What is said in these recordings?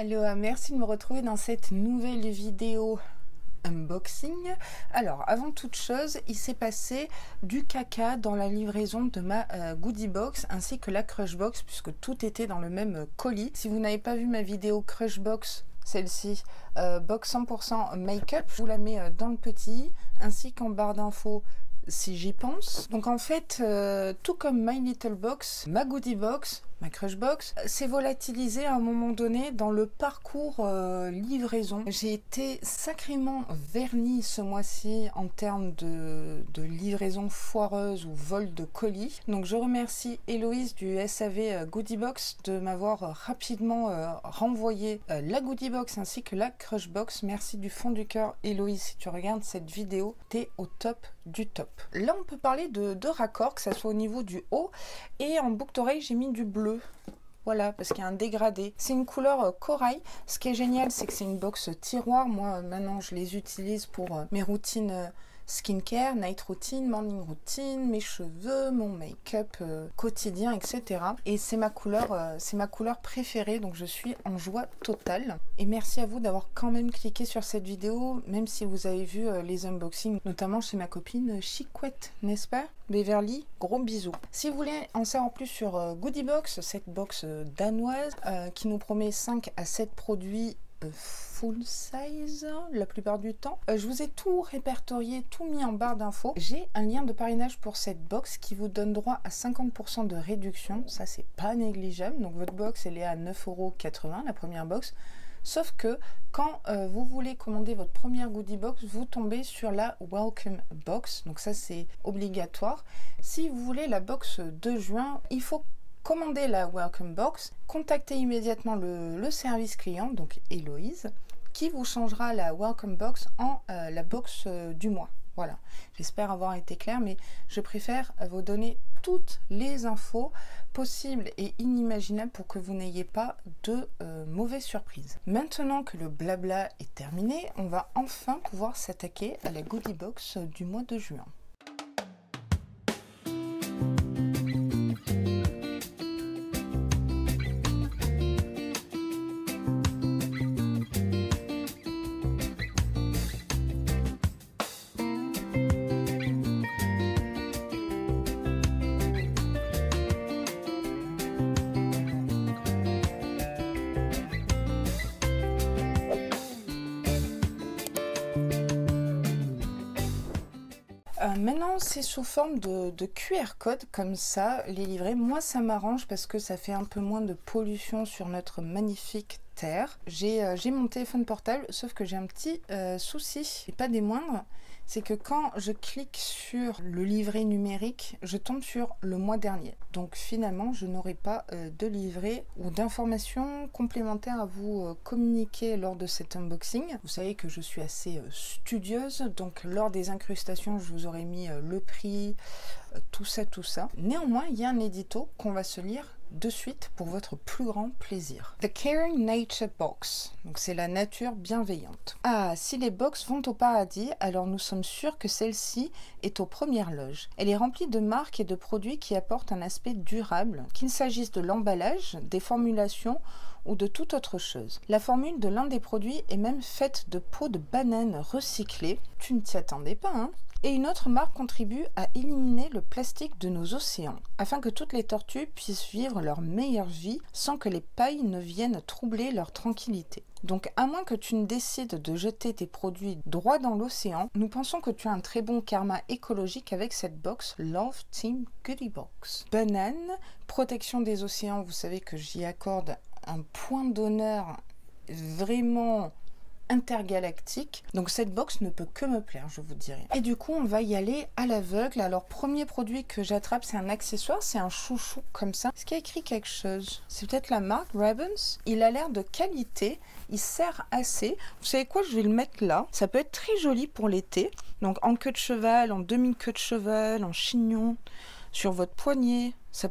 Hello, merci de me retrouver dans cette nouvelle vidéo unboxing. Alors, avant toute chose, il s'est passé du caca dans la livraison de ma goodie box ainsi que la crush box puisque tout était dans le même colis. Si vous n'avez pas vu ma vidéo crush box, celle-ci, box 100% make-up, je vous la mets dans le petit ainsi qu'en barre d'infos si j'y pense. Donc en fait, tout comme My Little Box, ma goodie box, ma crush box, s'est volatilisée à un moment donné dans le parcours livraison. J'ai été sacrément vernie ce mois-ci en termes de livraison foireuse ou vol de colis. Donc je remercie Héloïse du SAV Goodie Box de m'avoir rapidement renvoyé la goodie box ainsi que la crush box. Merci du fond du cœur Héloïse, si tu regardes cette vidéo, t'es au top du top. Là on peut parler de raccord, que ça soit au niveau du haut, et en boucle d'oreille j'ai mis du bleu. Voilà, parce qu'il y a un dégradé. C'est une couleur corail. Ce qui est génial, c'est que c'est une box tiroir. Moi, maintenant, je les utilise pour mes routines skincare, night routine, morning routine, mes cheveux, mon make-up quotidien, etc. Et c'est ma couleur préférée, donc je suis en joie totale. Et merci à vous d'avoir quand même cliqué sur cette vidéo, même si vous avez vu les unboxings, notamment chez ma copine Chicouette, n'est-ce pas Beverly, gros bisous. Si vous voulez en savoir plus sur Goodie Box, cette box danoise qui nous promet 5 à 7 produits full size la plupart du temps. Je vous ai tout répertorié, tout mis en barre d'infos. J'ai un lien de parrainage pour cette box qui vous donne droit à 50% de réduction. Ça, c'est pas négligeable. Donc votre box, elle est à 9,80 €, la première box. Sauf que quand vous voulez commander votre première goodie box, vous tombez sur la welcome box. Donc ça, c'est obligatoire. Si vous voulez la box de juin, il faut commander la welcome box, contactez immédiatement le service client, donc Héloïse, qui vous changera la welcome box en la box du mois. Voilà, j'espère avoir été claire, mais je préfère vous donner toutes les infos possibles et inimaginables pour que vous n'ayez pas de mauvaises surprises. Maintenant que le blabla est terminé, on va enfin pouvoir s'attaquer à la goodie box du mois de juin. Maintenant, c'est sous forme de QR code comme ça, les livrets. Moi, ça m'arrange parce que ça fait un peu moins de pollution sur notre magnifique terre. J'ai mon téléphone portable, sauf que j'ai un petit souci, et pas des moindres, c'est que quand je clique sur le livret numérique, je tombe sur le mois dernier. Donc finalement, je n'aurai pas de livret ou d'informations complémentaires à vous communiquer lors de cet unboxing. Vous savez que je suis assez studieuse, donc lors des incrustations, je vous aurais mis le prix, tout ça. Néanmoins, il y a un édito qu'on va se lire de suite pour votre plus grand plaisir. The Caring Nature Box. Donc c'est la nature bienveillante. Ah, si les box vont au paradis, alors nous sommes sûrs que celle-ci est aux premières loges. Elle est remplie de marques et de produits qui apportent un aspect durable, qu'il s'agisse de l'emballage, des formulations ou de toute autre chose. La formule de l'un des produits est même faite de peau de banane recyclée. Tu ne t'y attendais pas, hein? Et une autre marque contribue à éliminer le plastique de nos océans, afin que toutes les tortues puissent vivre leur meilleure vie sans que les pailles ne viennent troubler leur tranquillité. Donc à moins que tu ne décides de jeter tes produits droit dans l'océan, nous pensons que tu as un très bon karma écologique avec cette box Love Team Goodie Box. Banane, protection des océans, vous savez que j'y accorde un point d'honneur vraiment intergalactique. Donc cette box ne peut que me plaire, je vous dirais. Et du coup, on va y aller à l'aveugle. Alors, premier produit que j'attrape, c'est un accessoire, c'est un chouchou comme ça. Est-ce qu'il y a écrit quelque chose? C'est peut-être la marque Ravens. Il a l'air de qualité, il sert assez. Vous savez quoi, je vais le mettre là. Ça peut être très joli pour l'été. Donc en queue de cheval, en demi-queue de cheval, en chignon, sur votre poignet. Ça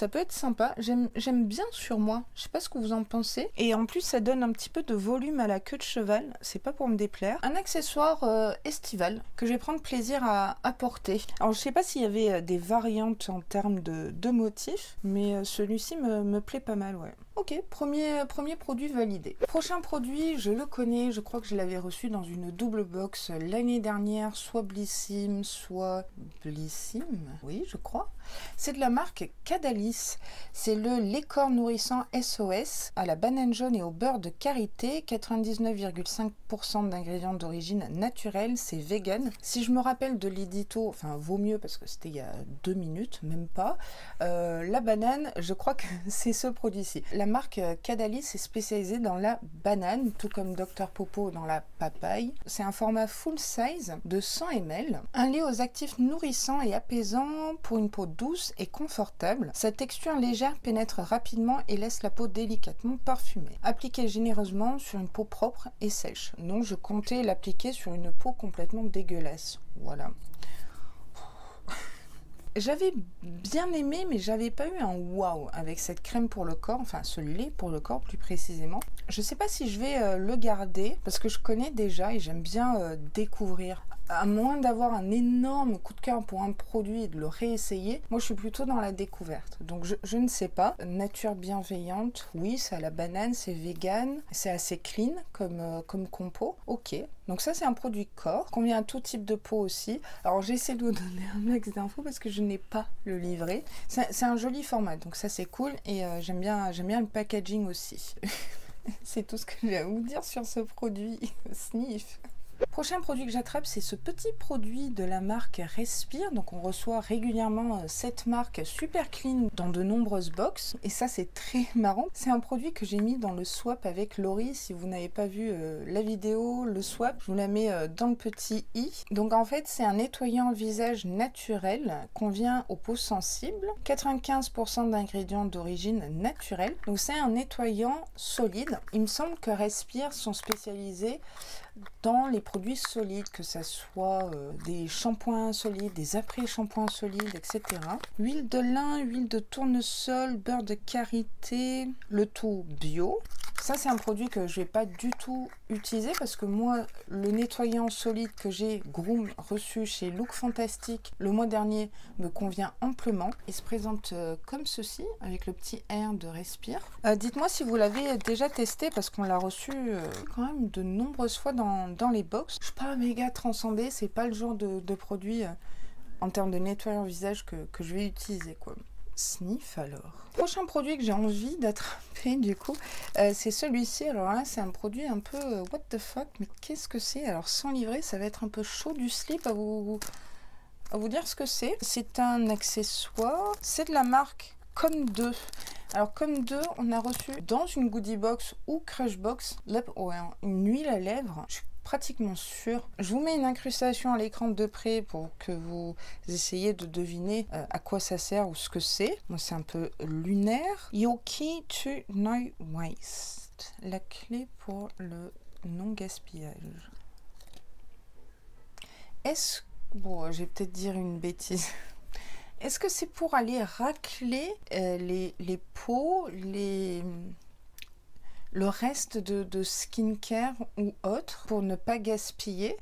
peut être sympa, j'aime bien sur moi, je sais pas ce que vous en pensez. Et en plus ça donne un petit peu de volume à la queue de cheval, c'est pas pour me déplaire. Un accessoire estival que je vais prendre plaisir à porter. Alors je sais pas s'il y avait des variantes en termes de motifs, mais celui-ci me plaît pas mal, ouais. Ok, premier produit validé. Prochain produit, je le connais, je crois que je l'avais reçu dans une double box l'année dernière, soit Blissim, soit Blissim, oui je crois. C'est de la marque Cadalis. C'est le lait corps nourrissant SOS à la banane jaune et au beurre de karité, 99,5% d'ingrédients d'origine naturelle, c'est vegan. Si je me rappelle de l'édito, enfin vaut mieux parce que c'était il y a 2 minutes, même pas, la banane, je crois que c'est ce produit-ci. La marque Cadalis est spécialisée dans la banane, tout comme Dr Popo dans la papaye. C'est un format full size de 100 ml. Un lait aux actifs nourrissants et apaisants pour une peau douce et confortable. Sa texture légère pénètre rapidement et laisse la peau délicatement parfumée. Appliqué généreusement sur une peau propre et sèche. Donc je comptais l'appliquer sur une peau complètement dégueulasse. Voilà. J'avais bien aimé, mais j'avais pas eu un waouh avec cette crème pour le corps, enfin ce lait pour le corps plus précisément. Je sais pas si je vais le garder parce que je connais déjà et j'aime bien découvrir. À moins d'avoir un énorme coup de cœur pour un produit et de le réessayer, moi je suis plutôt dans la découverte. Donc je ne sais pas. Nature bienveillante, oui, c'est à la banane, c'est vegan, c'est assez clean comme compo. Ok. Donc ça c'est un produit corps, convient à tout type de peau aussi. Alors j'essaie de vous donner un max d'infos parce que je n'ai pas le livret. C'est un joli format, donc ça c'est cool et j'aime bien le packaging aussi. C'est tout ce que j'ai à vous dire sur ce produit. Sniff. Prochain produit que j'attrape, c'est ce petit produit de la marque Respire. Donc on reçoit régulièrement cette marque super clean dans de nombreuses box. Et ça c'est très marrant. C'est un produit que j'ai mis dans le swap avec Laurie. Si vous n'avez pas vu la vidéo, le swap, je vous la mets dans le petit i. Donc en fait c'est un nettoyant visage naturel, convient aux peaux sensibles. 95% d'ingrédients d'origine naturelle. Donc c'est un nettoyant solide. Il me semble que Respire sont spécialisés dans les produits solides, que ce soit des shampoings solides, des après-shampoings solides, etc. Huile de lin, huile de tournesol, beurre de karité, le tout bio. Ça c'est un produit que je vais pas du tout utiliser parce que moi le nettoyant solide que j'ai Groom reçu chez Look Fantastic le mois dernier me convient amplement. Il se présente comme ceci avec le petit R de Respire. Dites-moi si vous l'avez déjà testé parce qu'on l'a reçu quand même de nombreuses fois dans les box. Je suis pas méga transcendée, c'est pas le genre de produit en termes de nettoyant visage que je vais utiliser quoi. Sniff alors. Prochain produit que j'ai envie d'attraper du coup, c'est celui-ci. Alors là c'est un produit un peu what the fuck, mais qu'est-ce que c'est? Alors sans livret ça va être un peu chaud du slip à vous dire ce que c'est. C'est un accessoire, c'est de la marque Comme 2. Alors Comme 2 on a reçu dans une goodie box ou crush box une huile à lèvres. Je suis pratiquement sûre. Je vous mets une incrustation à l'écran de près pour que vous essayiez de deviner à quoi ça sert ou ce que c'est. Moi c'est un peu lunaire. Your key to no waste. La clé pour le non gaspillage. Est-ce... Bon, je vais peut-être dire une bêtise. Est-ce que c'est pour aller racler les peaux, le reste de skincare ou autre pour ne pas gaspiller?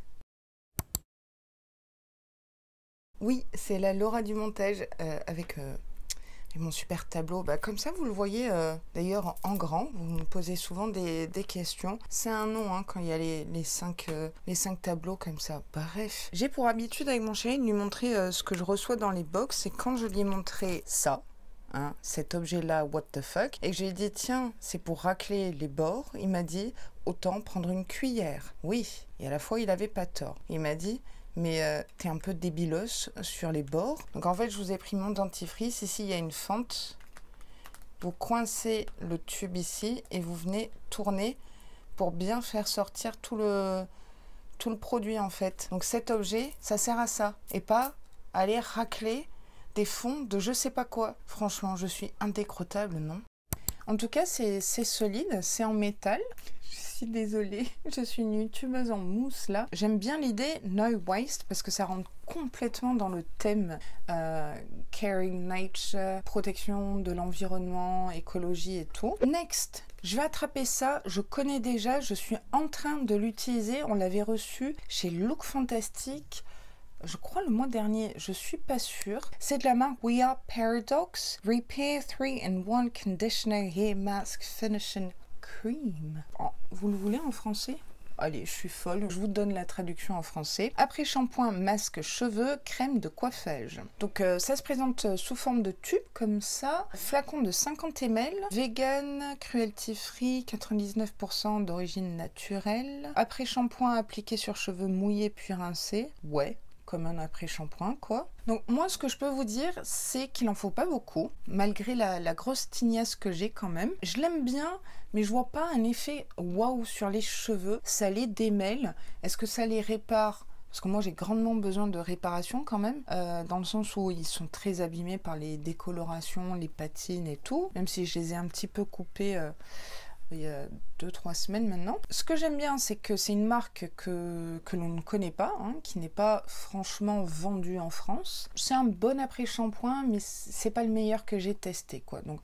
Oui, c'est la Laura du montage avec mon super tableau. Bah, comme ça, vous le voyez d'ailleurs en grand. Vous me posez souvent des questions. C'est un nom hein, quand il y a les cinq tableaux comme ça. Bref, j'ai pour habitude avec mon chéri de lui montrer ce que je reçois dans les box. Et quand je lui ai montré ça, hein, cet objet-là, what the fuck, et que j'ai dit tiens, c'est pour racler les bords, il m'a dit autant prendre une cuillère. Oui, et à la fois il avait pas tort. Il m'a dit mais t'es un peu débilos sur les bords. Donc en fait je vous ai pris mon dentifrice, ici il y a une fente, vous coincez le tube ici et vous venez tourner pour bien faire sortir tout le produit en fait. Donc cet objet ça sert à ça et pas à aller racler des fonds de je sais pas quoi. Franchement je suis indécrottable, non? En tout cas c'est solide, c'est en métal. Je suis désolée, je suis une youtubeuse en mousse là. J'aime bien l'idée no waste parce que ça rentre complètement dans le thème caring nature, protection de l'environnement, écologie et tout. Next, je vais attraper ça, je connais déjà, je suis en train de l'utiliser. On l'avait reçu chez Look Fantastic je crois le mois dernier, je suis pas sûre. C'est de la marque We Are Paradox Repair 3-in-1 Conditioner Hair Mask Finishing Cream. Oh, vous le voulez en français? Allez, je suis folle, je vous donne la traduction en français. Après shampoing, masque, cheveux, crème de coiffage. Donc ça se présente sous forme de tube comme ça. Flacon de 50 ml. Vegan, cruelty free, 99% d'origine naturelle. Après shampoing appliqué sur cheveux mouillés puis rincés. Ouais, comme un après-shampoing quoi. Donc moi ce que je peux vous dire c'est qu'il en faut pas beaucoup, malgré la grosse tignasse que j'ai quand même. Je l'aime bien mais je vois pas un effet waouh sur les cheveux, ça les démêle. Est-ce que ça les répare? Parce que moi j'ai grandement besoin de réparation quand même, dans le sens où ils sont très abîmés par les décolorations, les patines et tout, même si je les ai un petit peu coupés il y a 2-3 semaines maintenant. Ce que j'aime bien, c'est que c'est une marque que l'on ne connaît pas, hein, qui n'est pas franchement vendue en France. C'est un bon après-shampoing, mais c'est pas le meilleur que j'ai testé, quoi. Donc,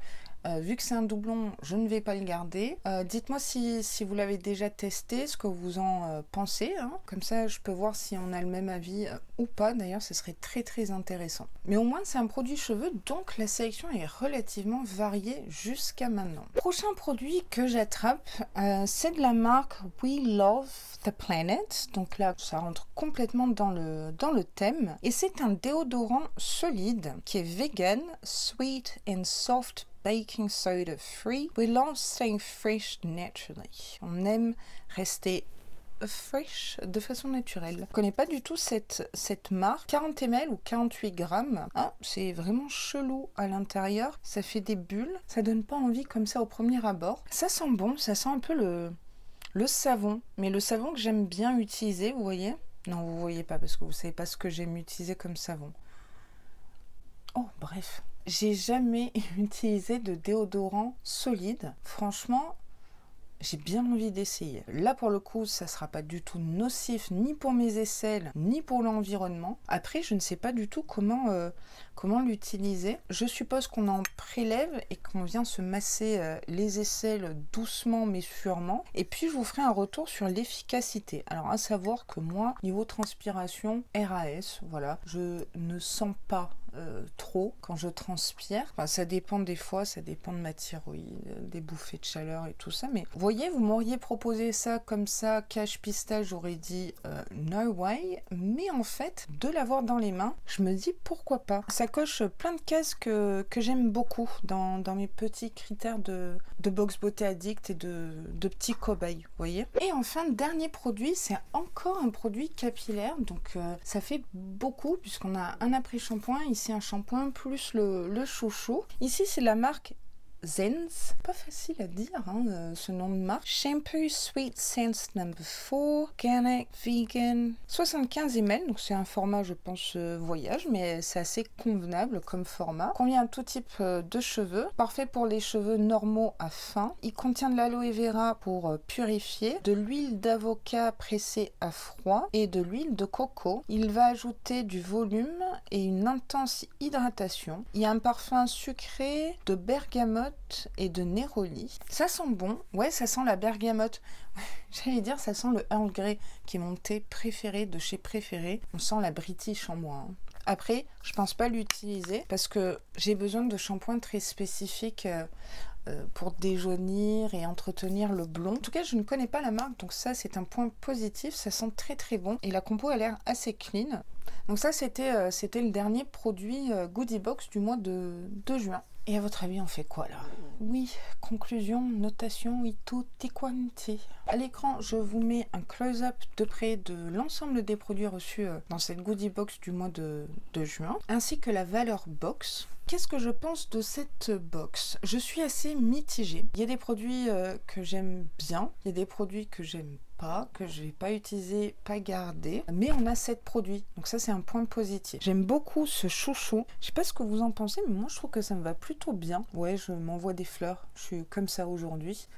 vu que c'est un doublon, je ne vais pas le garder. Dites-moi si vous l'avez déjà testé, ce que vous en pensez. Hein. Comme ça, je peux voir si on a le même avis ou pas. D'ailleurs, ce serait très très intéressant. Mais au moins, c'est un produit cheveux, donc la sélection est relativement variée jusqu'à maintenant. Prochain produit que j'attrape, c'est de la marque We Love the Planet. Donc là, ça rentre complètement dans le thème. Et c'est un déodorant solide qui est vegan, sweet and soft baking soda free. We love staying fresh naturally. On aime rester fresh de façon naturelle. Je ne connais pas du tout cette marque. 40 ml ou 48 grammes. Ah, c'est vraiment chelou à l'intérieur. Ça fait des bulles. Ça donne pas envie comme ça au premier abord. Ça sent bon. Ça sent un peu le savon. Mais le savon que j'aime bien utiliser, vous voyez? Non, vous voyez pas parce que vous savez pas ce que j'aime utiliser comme savon. Oh, bref. J'ai jamais utilisé de déodorant solide. Franchement, j'ai bien envie d'essayer. Là, pour le coup, ça sera pas du tout nocif ni pour mes aisselles, ni pour l'environnement. Après, je ne sais pas du tout comment l'utiliser. Je suppose qu'on en prélève et qu'on vient se masser les aisselles doucement mais sûrement. Et puis, je vous ferai un retour sur l'efficacité. Alors, à savoir que moi, niveau transpiration, RAS, voilà, je ne sens pas trop quand je transpire. Enfin, ça dépend des fois, ça dépend de ma thyroïde, des bouffées de chaleur et tout ça. Mais vous voyez, vous m'auriez proposé ça comme ça, cache pistache, j'aurais dit no way. Mais en fait, de l'avoir dans les mains, je me dis pourquoi pas. Ça coche plein de cases que j'aime beaucoup dans mes petits critères de box beauté addict et de petits cobayes, vous voyez. Et enfin, dernier produit, c'est encore un produit capillaire. Donc ça fait beaucoup puisqu'on a un après-shampoing. Ici un shampoing plus le chouchou. Ici c'est la marque Zenz. Pas facile à dire hein, ce nom de marque. Shampoo Sweet Sense No. 4 Organic Vegan 75 ml. Donc c'est un format je pense voyage mais c'est assez convenable comme format. Convient à tout type de cheveux. Parfait pour les cheveux normaux à fins. Il contient de l'aloe vera pour purifier, de l'huile d'avocat pressée à froid et de l'huile de coco. Il va ajouter du volume et une intense hydratation. Il y a un parfum sucré de bergamote et de néroli. Ça sent bon. Ouais, ça sent la bergamote. J'allais dire, ça sent le Earl Grey, qui est mon thé préféré de chez Préféré. On sent la British en moi. Hein. Après, je pense pas l'utiliser parce que j'ai besoin de shampoings très spécifiques pour déjaunir et entretenir le blond. En tout cas, je ne connais pas la marque, donc ça, c'est un point positif. Ça sent très très bon et la compo a l'air assez clean. Donc ça, c'était le dernier produit Goodie Box du mois de juin. Et à votre avis, on fait quoi là? Oui, conclusion, notation et tutti quanti. À l'écran, je vous mets un close-up de près de l'ensemble des produits reçus dans cette Goodie Box du mois de juin, ainsi que la valeur box. Qu'est-ce que je pense de cette box? Je suis assez mitigée. Il y a des produits que j'aime bien, il y a des produits que j'aime pas, que je vais pas utiliser, pas garder, mais on a 7 produits, donc ça c'est un point positif. J'aime beaucoup ce chouchou, je sais pas ce que vous en pensez, mais moi je trouve que ça me va plutôt bien. Ouais, je m'envoie des fleurs, je suis comme ça aujourd'hui.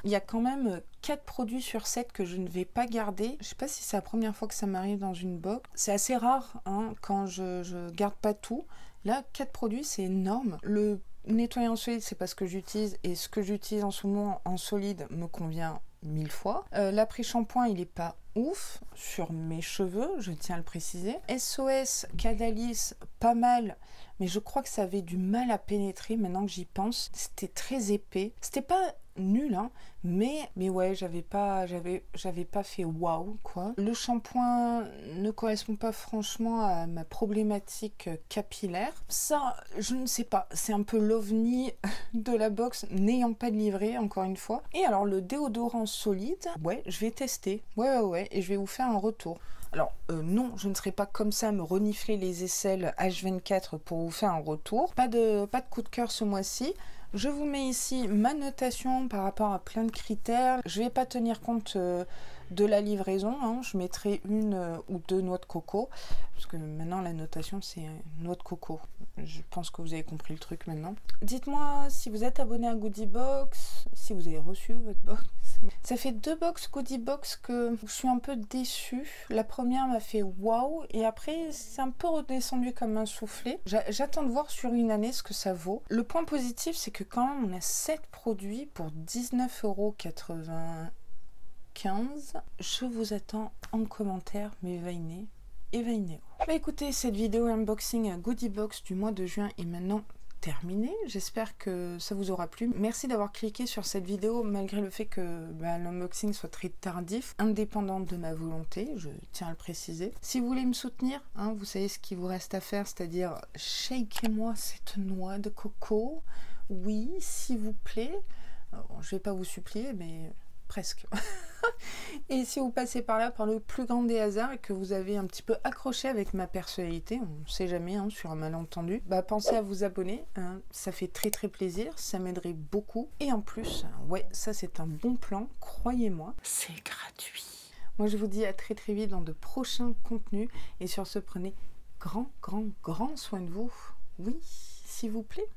Il y a quand même 4 produits sur 7 que je ne vais pas garder. Je sais pas si c'est la première fois que ça m'arrive dans une box. C'est assez rare hein, quand je garde pas tout. Là, 4 produits, c'est énorme. Le nettoyer en solide, c'est pas ce que j'utilise, et ce que j'utilise en ce moment en solide me convient 1000 fois. L'après-shampoing, il est pas ouf sur mes cheveux, je tiens à le préciser. SOS Cadalis, pas mal, mais je crois que ça avait du mal à pénétrer maintenant que j'y pense. C'était très épais. C'était pas nul, hein, mais ouais, j'avais pas fait waouh, quoi. Le shampoing ne correspond pas franchement à ma problématique capillaire. Ça, je ne sais pas, c'est un peu l'ovni de la box, n'ayant pas de livret, encore une fois. Et alors, le déodorant solide, ouais, je vais tester. Ouais, et je vais vous faire un retour. Alors, non, je ne serai pas comme ça à me renifler les aisselles H24 pour vous faire un retour. Pas de coup de cœur ce mois-ci. Je vous mets ici ma notation par rapport à plein de critères. Je ne vais pas tenir compte de la livraison, hein. Je mettrai une ou deux noix de coco, parce que maintenant la notation c'est noix de coco. Je pense que vous avez compris le truc maintenant. Dites-moi si vous êtes abonné à Goodie Box, si vous avez reçu votre box. Ça fait 2 box Goodie Box que je suis un peu déçue. La première m'a fait waouh, et après c'est un peu redescendu comme un soufflet. J'attends de voir sur une année ce que ça vaut. Le point positif, c'est que quand même on a 7 produits pour 19,95 €. Je vous attends en commentaire, mes vainés et vainéos. Bah écoutez, cette vidéo unboxing Goodie Box du mois de juin est maintenant terminée. J'espère que ça vous aura plu. Merci d'avoir cliqué sur cette vidéo malgré le fait que l'unboxing soit très tardif, indépendant de ma volonté, je tiens à le préciser. Si vous voulez me soutenir, hein, vous savez ce qu'il vous reste à faire, c'est-à-dire shakez-moi cette noix de coco. Oui, s'il vous plaît. Bon, je vais pas vous supplier, mais presque. Et si vous passez par là par le plus grand des hasards et que vous avez un petit peu accroché avec ma personnalité, on ne sait jamais, hein, sur un malentendu, bah pensez à vous abonner, hein, ça fait très plaisir, ça m'aiderait beaucoup. Et en plus, ouais, ça c'est un bon plan, croyez-moi, c'est gratuit. Moi je vous dis à très vite dans de prochains contenus, et sur ce, prenez grand soin de vous. Oui, s'il vous plaît.